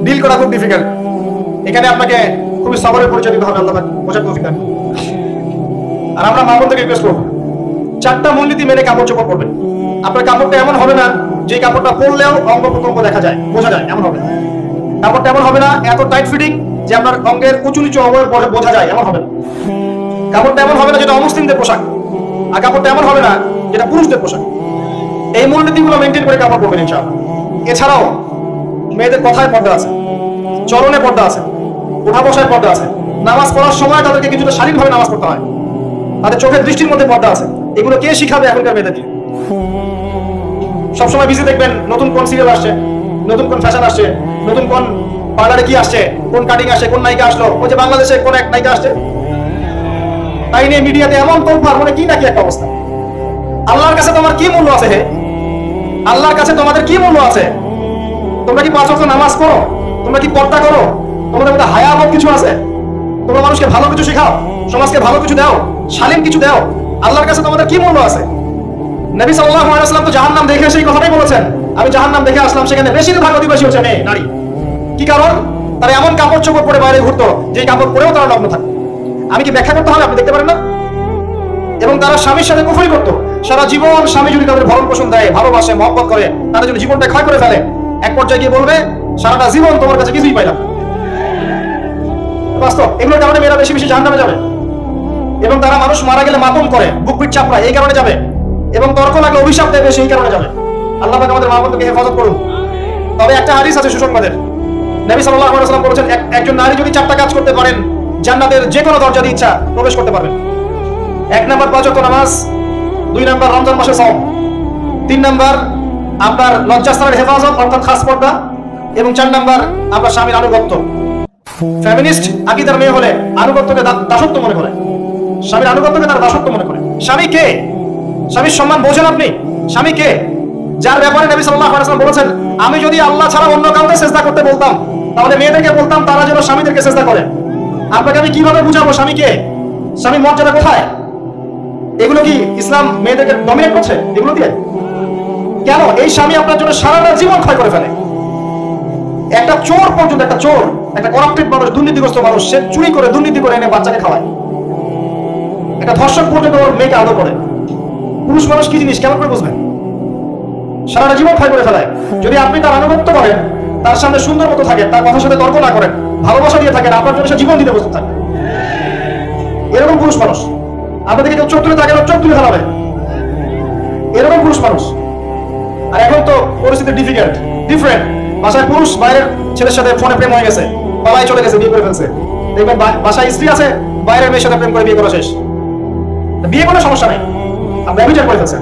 Deal করা খুব difficult. এখানে আপনাকে খুবই সবরের পরিচয় দিতে হবে, আল্লাহ বোঝার তৌফিক দান। আর আমরা মা বোনদেরকে রিকোয়েস্ট করবো, 4টা মূলনীতি মেনে কাপড় চোপড় করবেন। আপনার কাপড়টা এমন হবে না যে কাপড়টা পরলেও অঙ্গ প্রত্যঙ্গ দেখা যায়, বোঝা যায়, এমন হবে না। কাপড়টা এমন হবে না এত টাইট ফিটিং যে আপনার অঙ্গের উঁচু নিচু অঙ্গের বোঝা যায়, এমন হবে না। কাপড়টা এমন হবে না যেটা অমুসলিমদের পোশাক, আর কাপড়টা এমন হবে না যেটা পুরুষদের পোশাক। এই মূলনীতিগুলো মেনটেন করে কাপড় পরবেন ইনশাআল্লাহ। এছাড়াও মেয়েদের কথায় পর্দা আছে, চরণে পর্দা আছে, উঠা বসায় পর্দা আছে, নামাজ পড়ার সময় তাদেরকে কিছুটা শালীনভাবে নামাজ পড়তে হয়, তাদের চোখের দৃষ্টির মধ্যে পর্দা আছে। এগুলো কে শিখাবে এখনকার মেয়েদেরকে? সবসময় বিজি দেখবেন নতুন কোন সিরিয়াল আসছে, নতুন কোন ফ্যাশন আসছে, নতুন কোন পার্লারে কি আসছে, কোন কাটিং আসছে, কোন নায়িকা আসলো, ওই যে বাংলাদেশে কোন এক নায়িকা আসছে, তাই নিয়ে মিডিয়াতে এমন তোলপাড়, মানে কি নাকি একটা অবস্থা। আল্লাহর কাছে তোমার কি মূল্য আছে? হে আল্লাহর কাছে তোমাদের কি মূল্য আছে? তোমরা কি 5 ওয়াক্ত নামাজ পড়ো? তোমরা কি পর্দা করো? তোমাদের মধ্যে হায়াবত কিছু আছে? তোমরা মানুষকে ভালো কিছু শেখাও, সমাজকে ভালো কিছু দাও, শালীন কিছু দাও। আল্লাহর কাছে তোমাদের কি মূল্য আছে? নবী সাল্লাল্লাহু আলাইহি ওয়াসাল্লাম তো জাহান্নাম দেখে সেই কথাটাই বলেছেন, আমি জাহান্নাম দেখে আসলাম, সেখানে বেশিরভাগ অধিবাসী হচ্ছে মেয়ে, নারী। কি কারণ? তারা এমন কাপড় চোপড় পরে বাইরে ঘুরতো যে কাপড় পরেও তারা নগ্ন থাকে। আমি কি ব্যাখ্যা করতে হবে? আপনি দেখতে পারেন না? এবং তারা স্বামীর সাথে কুফরি করতো। সারা জীবন স্বামী যদি তাদের ভরণ পোষণ দেয়, ভালোবাসে, মহব্বত করে, তাদের জন্য জীবনটা ক্ষয় করে ফেলে, এক পর্যায়ে গিয়ে বলবে সারাটা জীবন তোমার কাছে কিছুই পাইলাম। বাস্তব, এগুলোর কারণে মেয়েরা বেশি বেশি জাহান্নামে যাবে। এবং তারা মানুষ মারা গেলে মাতম করে, বুক পিঠ চাপড়ায়, এই কারণে যাবে। এবং তর্ক লাগলে অভিশাপ দেবে, সেই কারণে যাবে। আল্লাহ পাক আমাদের মা বোনকে হেফাজত করুন। তবে একটা হাদিস আছে সুসংবাদের, নবী সাল্লাল্লাহু আলাইহি ওয়াসাল্লাম বলেছেন, একজন নারী যদি 4টা কাজ করতে পারেন, জান্নাতের যে কোনো দরজা দিয়ে ইচ্ছা প্রবেশ করতে পারবেন। 1 নাম্বার 5 ওয়াক্ত নামাজ, 2 নাম্বার রমজান মাসে সাওম, 3 নাম্বার আপনার লজ্জাস্থানের হেফাজত অর্থাৎ খাস পর্দা, এবং 4 নাম্বার আপনার স্বামীর আনুগত্য। ফেমিনিস্ট আকীদার মেয়ে হলে আনুগত্যকে দাসত্ব মনে করে, স্বামীর আনুগত্যকে তার দাসত্ব মনে করে। স্বামী কে? স্বামীর সম্মান বোঝেন আপনি? স্বামী কে? যার ব্যাপারে নবী সাল্লাল্লাহু আলাইহি ওয়াসাল্লাম বলেছেন, আমি যদি আল্লাহ ছাড়া অন্য কাউকে সিজদা করতে বলতাম, তাহলে মেয়েদেরকে বলতাম তারা যেন স্বামীদেরকে সিজদা করে। আপনাকে আমি কিভাবে বুঝাবো স্বামী কে? স্বামীর মর্যাদা কোথায়? এগুলো কি ইসলাম মেয়েদেরকে ডমিনেট করছে এগুলো দিয়ে? কেন? এই স্বামী আপনার জন্য সারাটা জীবন ক্ষয় করে ফেলে। একটা চোর পর্যন্ত, একটা চোর, একটা করাপ্টেড মানুষ, দুর্নীতিগ্রস্ত মানুষ, সে চুরি করে, দুর্নীতি করে এনে বাচ্চাকে খাওয়ায়। একটা ধর্ষক পর্যন্ত ওর মেয়েকে আদর করে। পুরুষ মানুষ কি জিনিস কেমন করে বুঝবেন? সারাটা জীবন ক্ষয় করে ফেলায়। যদি আপনি তার আনুগত্য করেন, তার সামনে সুন্দর মতো থাকেন, তার কথার সাথে তর্ক না করেন, ভালোবাসা দিয়ে থাকেন, আপনার জন্য সে জীবন দিতে প্রস্তুত থাকে। এরকম পুরুষ মানুষ। আপনাদেরকে কেউ চোখ তুলে তাকে চোখ তুলে ফেলাবে, এরকম পুরুষ মানুষ। আর এখন তো পরিস্থিতি ডিফারেন্ট। বাসায় পুরুষ বাইরের ছেলের সাথে ফোনে প্রেম হয়ে গেছে, পালাই চলে গেছে, বিয়ে করে ফেলছে। দেখবেন বাসায় স্ত্রী আছে, বাইরের মেয়ের সাথে প্রেম করে বিয়ে করা শেষ। বিয়ে কোনো সমস্যা নেই, আপনি বিচার করে ফেলছেন,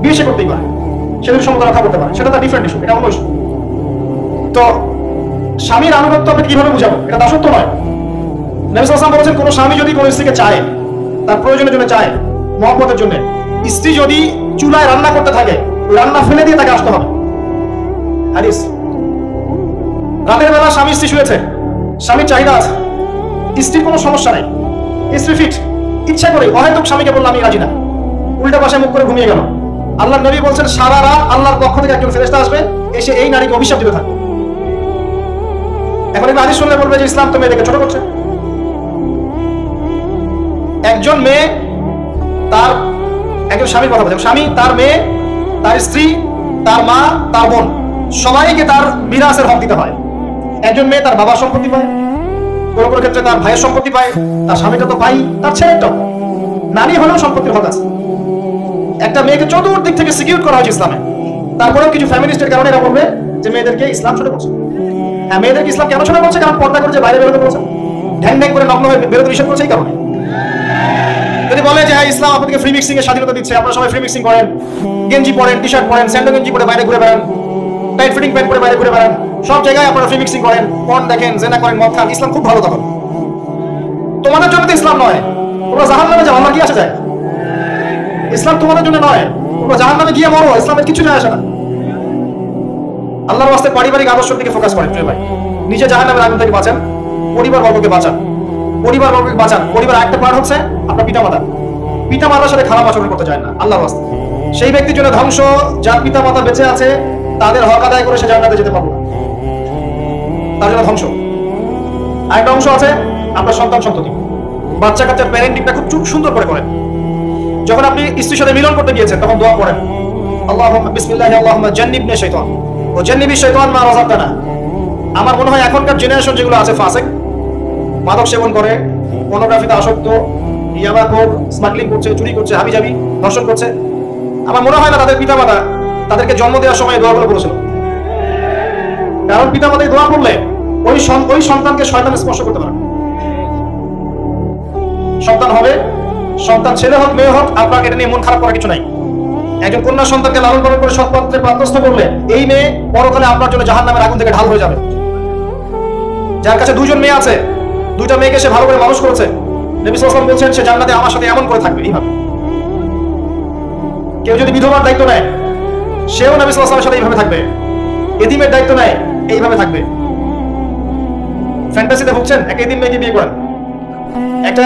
বিয়ে সে করতেই পারে, সে যদি সমতা রক্ষা করতে পারে, সেটা তার ডিফারেন্ট ইস্যু, এটা অন্য ইস্যু। তো স্বামীর আনুগত্য আপনি কিভাবে বুঝাবো? এটা দাসত্ব নয়। নবী সাল্লাল্লাহু আলাইহি ওয়াসাল্লাম বলেছেন, কোন স্বামী যদি কোন স্ত্রীকে চায়, তার প্রয়োজনের জন্য চায়, মহব্বতের জন্য, স্ত্রী যদি চুলায় রান্না করতে থাকে, ওই রান্না ফেলে দিয়ে তাকে আসতে হবে। হাদিস। রাতের বেলা স্বামী স্ত্রী শুয়েছে, স্বামীর চাহিদা আছে, স্ত্রীর কোনো সমস্যা নেই, স্ত্রী ফিট, ইচ্ছা করে অহেতুক স্বামীকে বললাম আমি রাজি না, উল্টা পাশে মুখ করে ঘুমিয়ে গেল। আল্লাহর নবী বলছেন, সারা রাত আল্লাহর পক্ষ থেকে একজন ফেরেশতা আসবে, এসে এই নারীকে অভিশাপ দিতে থাকবে। এখন এই হাদিস শুনলে বলবে যে ইসলাম তো মেয়েদেরকে ছোট করছে। একজন মেয়ে তার একজন স্বামীর কথা বলছে, স্বামী তার মেয়ে, তার স্ত্রী, তার মা, তার বোন, সবাইকে তার মিরাসের হক দিতে হয়। একজন মেয়ে তার বাবার সম্পত্তি পায়, কোনো কোনো ক্ষেত্রে তার ভাইয়ের সম্পত্তি পায়, তার স্বামীটা তো পাই, তার ছেলেটাও, নারী হলেও সম্পত্তির হক আছে। একটা মেয়েকে চতুর্দিক থেকে সিকিউর করা হয়েছে ইসলামে। তারপরেও কিছু ফ্যামিলিস্টের কারণে এরা বলবে যে মেয়েদেরকে ইসলাম ছোট করছে। হ্যাঁ, মেয়েদেরকে ইসলাম কেন ছোট করছে? কারণ পর্দা করে যে বাইরে বেরোতে বলছে, ঢ্যাং ঢ্যাং করে নগ্ন হয়ে বেরোতে নিষেধ করছে, এই কারণে। যদি বলে যে হ্যাঁ ইসলাম আপনাদেরকে ফ্রি মিক্সিং এর স্বাধীনতা দিচ্ছে, আপনারা সবাই ফ্রি মিক্সিং করেন, গেঞ্জি পরেন, টি শার্ট পরেন, স্যান্ডো গেঞ্জি পরে বাইরে ঘুরে বেড়ান, টাইট ফিটিং প্যান্ট পরে বাইরে ঘুরে বেড়ান, সব জায়গায় আপনারা ফ্রি মিক্সিং করেন, পর্ন দেখেন, জেনা করেন, মদ খান, ইসলাম খুব ভালো। তখন তোমাদের জন্য তো ইসলাম নয়, তোমরা জাহান্নামে যাও, আমার কি আসে যায়? ইসলাম তোমাদের জন্য নয়, তোমরা জাহান্নামে গিয়ে মরো, ইসলামের কিছু যায় আসে না। আল্লাহর ওয়াস্তে পারিবারিক আদর্শের দিকে ফোকাস করেন প্রিয় ভাই। নিজে জাহান্নামের আগুন থেকে বাঁচান, পরিবার বর্গকে বাঁচান, পরিবার বর্গকে বাঁচান। পরিবার একটা পার্ট হচ্ছে আপনার পিতামাতা। পিতামাতার সাথে খারাপ আচরণ করতে চায় না আল্লাহর ওয়াস্তে। সেই ব্যক্তির জন্য ধ্বংস যার পিতামাতা বেঁচে আছে, তাদের হক আদায় করে সে জান্নাতে যেতে পারবে না, তার জন্য ধ্বংস। আরেকটা অংশ আছে আপনার সন্তান সন্ততি, বাচ্চা কাচ্চার প্যারেন্টিংটা খুব সুন্দর করে করেন। যখন আপনি স্ত্রীর সাথে মিলন করতে গিয়েছেন তখন দোয়া পড়েন, আল্লাহুম্মা বিসমিল্লাহি আল্লাহুম্মা জান্নিবনি শাইতান ও জান্নিবি শাইতান মা রাযাকতানা। আমার মনে হয় এখনকার জেনারেশন যেগুলো আছে ফাসিক, মাদক সেবন করে, পর্নোগ্রাফিতে আসক্ত, ইয়াবাখোর, স্মাগলিং করছে, চুরি করছে, হাবিজাবি, ধর্ষণ করছে, আমার মনে হয় না তাদের পিতামাতা তাদেরকে জন্ম দেওয়ার সময় দোয়াগুলো পড়েছিল। কারণ পিতামাতা দোয়া পড়লে ওই সন্তানকে শয়তান স্পর্শ করতে পারে। সন্তান হবে, সন্তান ছেলে হোক মেয়ে হোক, আপনার এটা নিয়ে মন খারাপ করার কিছু নাই। একজন কন্যা সন্তানকে লালন পালন করে সৎ পথে প্রাপ্তস্থ করলে এই মেয়ে পরকালে আপনার জন্য জাহান্নামের আগুন থেকে ঢাল হয়ে যাবে। যার কাছে দুইজন মেয়ে আছে, দুইটা মেয়েকে সে ভালো করে মানুষ করেছে, নবী সাল্লাল্লাহু আলাইহি ওয়াসাল্লাম বলছেন সে জান্নাতে আমার সাথে এমন করে থাকবে। এইভাবে কেউ যদি বিধবার দায়িত্ব নেয়, সেও নবী সাল্লাল্লাহু আলাইহি ওয়াসাল্লামের সাথে এইভাবে থাকবে। এতিমের দায়িত্ব নেয়, এইভাবে থাকবে। ফ্যান্টাসিতে ভুগছেন, একটা এতিম মেয়েকে বিয়ে করেন, একটা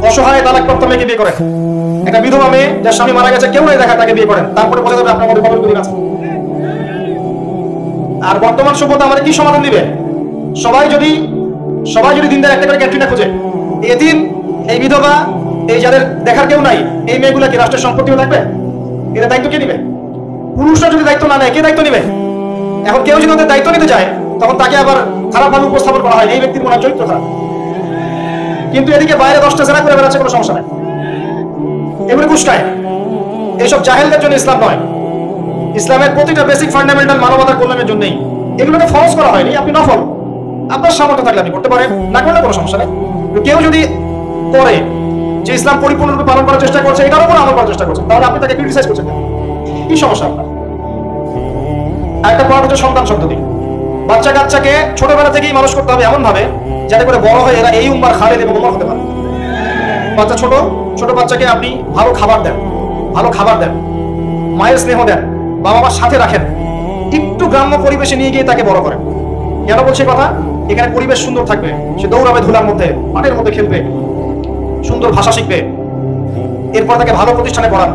অসহায় তালাকপ্রাপ্ত মেয়েকে বিয়ে করেন, একটা বিধবা মেয়ে যার স্বামী মারা গেছে, কেউ নাই দেখা, তাকে বিয়ে করেন, তারপরে বোঝা যাবে আপনার মধ্যে কত গুণ আছে। আর বর্তমান সভ্যতা আমাদের কি সমাধান দিবে? সবাই যদি দিনদার একটা করে ক্যাটরিনা খুঁজে, এতিম, এই বিধবা, এই যাদের দেখার কেউ নাই, এই মেয়েগুলা কি রাষ্ট্রের সম্পত্তিও থাকবে? এর দায়িত্ব কে নিবে? পুরুষরা যদি দায়িত্ব না নেয়, কে দায়িত্ব নিবে? এখন কেউ যদি ওদের দায়িত্ব নিতে যায়, তখন তাকে আবার খারাপভাবে উপস্থাপন করা হয়, এই ব্যক্তির মনে হয় চরিত্র খারাপ। কিন্তু এদিকে বাইরে 10টা জেনা করে বেড়াচ্ছে, কোনো সমস্যা নাই, এগুলো কুষ্টায়। এইসব জাহেলদের জন্য ইসলাম নয়। ইসলামের প্রতিটা বেসিক ফান্ডামেন্টাল মানবতার কল্যাণের জন্যই এগুলোকে ফরজ করা হয়নি, আপনি নফল। আপনার সামর্থ্য থাকলে আপনি করতে পারেন, না করলে কোনো সমস্যা নেই। কেউ যদি করে যে ইসলাম পরিপূর্ণরূপে পালন করার চেষ্টা করছে, এটার উপর আমল করার চেষ্টা করছে, তাহলে আপনি তাকে ক্রিটিসাইজ করছেন, কি সমস্যা আপনার? আরেকটা পয়েন্ট হচ্ছে সন্তান সন্ততি। বাচ্চা কাচ্চাকে ছোটবেলা থেকেই মানুষ করতে হবে এমন ভাবে যাতে করে বড় হয়ে এরা এই উম্মার খালেদ এবং ওমর হতে পারে। বাচ্চা ছোট বাচ্চাকে আপনি ভালো খাবার দেন, মায়ের স্নেহ দেন, বাবা মার সাথে রাখেন, একটু গ্রাম্য পরিবেশে নিয়ে গিয়ে তাকে বড় করেন। কেন বলছে কথা? এখানে পরিবেশ সুন্দর থাকবে, সে দৌড়াবে ধুলার মধ্যে, মাঠের মধ্যে খেলবে, সুন্দর ভাষা শিখবে। এরপর তাকে ভালো প্রতিষ্ঠানে পড়ান।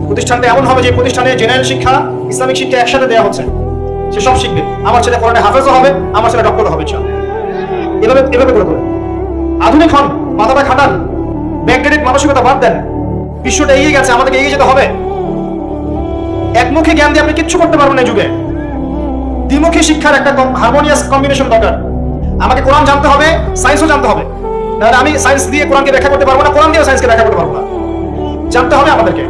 প্রতিষ্ঠানটা এমন হবে যে প্রতিষ্ঠানে জেনারেল শিক্ষা, ইসলামিক শিক্ষা একসাথে দেওয়া হচ্ছে, সে সব শিখবে। আমার ছেলে কোরআনে হাফেজও হবে, আমার ছেলে ডক্টর হবে, এভাবে করে তোলেন। আধুনিক হন, মাথাটা খাটান, ব্যাকডেটেড মানসিকতা বাদ দেন। বিশ্বটা এগিয়ে গেছে, আমাদেরকে এগিয়ে যেতে হবে। একমুখী জ্ঞান দিয়ে আপনি কিচ্ছু করতে পারবেন না যুগে। দ্বিমুখী শিক্ষার একটা হারমোনিয়াস কম্বিনেশন দরকার। আমাকে কোরআন জানতে হবে, সায়েন্সও জানতে হবে, নাহলে আমি সায়েন্স দিয়ে কোরআনকে ব্যাখ্যা করতে পারবো না, কোরআন দিয়ে সায়েন্সকে ব্যাখ্যা করতে পারবো না। জানতে হবে আমাদেরকে।